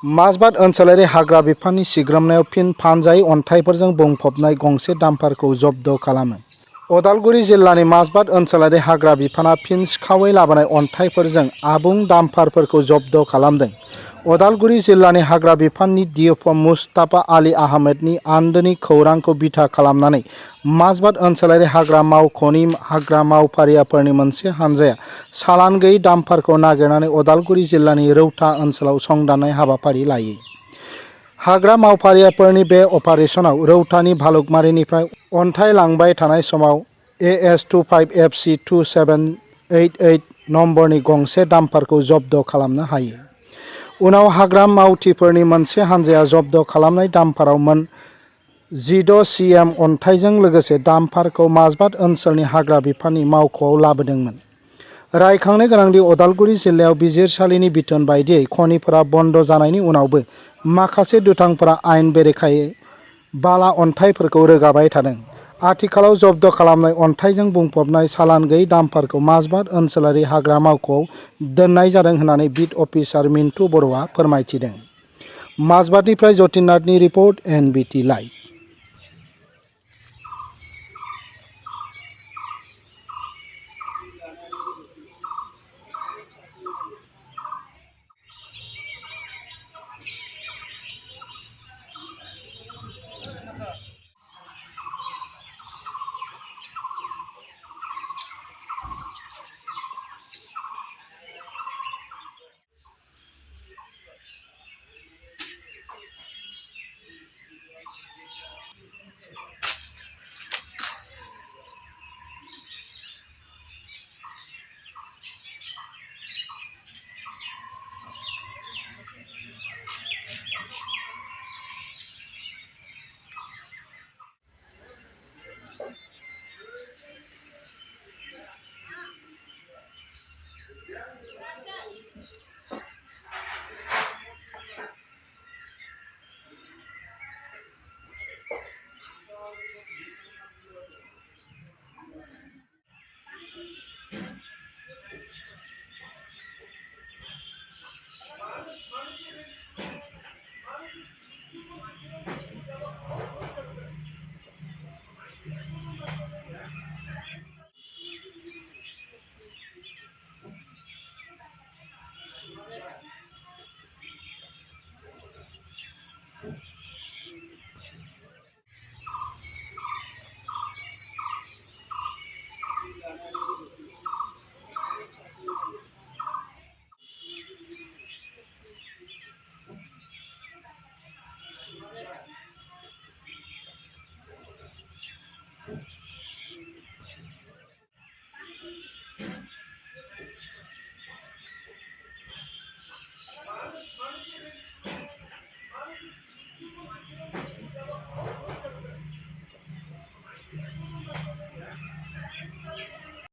माजबाद ओनसोलारि हाग्रा बिफाननि सिग्रोमनायाव फिन फानजायै अन्थाइफोरजों बुंफबनाय गंसे डाम्पारखौ जब्द खालामो। उदालगुरि जिल्लानि माजबाद ओनसोलारि हाग्रा बिफाना फिन सिखावै लाबोनाय अन्थाइफोरजों आबुं डाम्पारफोरखौ जब्द खालामदों। उदालगुरि जिल्लानि हाग्रा बिफाननि डिएफअ मुस्ताफा आली आहमेदनि आन्दोनि खौरांखौ बिथा खालामनानै माजबाद ओनसोलारि हाग्रा मावख'नि हाग्रा मावफारियाफोरनि मोनसे हानजाया चालान गैयै डाम्पारखौ नागिरनानै उदालगुरि जिल्लानि रौता ओनसोलाव संदाननाय हाबाफारि लायो। हाग्रा मावफारियाफोरनि बे अपारेसनाव रौतानि भालुकमारिनिफ्राय अन्थाइ लांबाय थानाय समाव AS25FC2788 नम्बरनि गंसे डाम्पारखौ जब्द खालामनो हायो। उनाव हाग्रा मावथिफोरनि मोनसे हानजाया जब्द खालामनाय डाम्पाराव मोन 16 CM अन्थाइजों लोगोसे डाम्पारखौ माजबाद ओनसोलनि हाग्रा बिफाननि मावख'आव लाबोदोंमोन। रायखांनो गोनांदि उदालगुरि जिल्लायाव बिजिरसालिनि बिथोन बायदियै खनिफोरा बन्द जानायनि उनावबो माखासे दुथांफोरा आयेन बेरेखायै बाला अन्थाइफोरखौ रोगाबाय थादों। आथिखालाव जब्द खालामनाय अन्थाइजों बुंफबनाय चालान गैयै डाम्पारखौ माजबाद ओनसोलारि हाग्रा मावख'आव दोननाय जादों होननानै बिट अफिसार मिन्टु बर'आ फोरमायथिदों। माजबादनिफ्राय जतिन नाथनि रिपर्ट NBT लाइभ।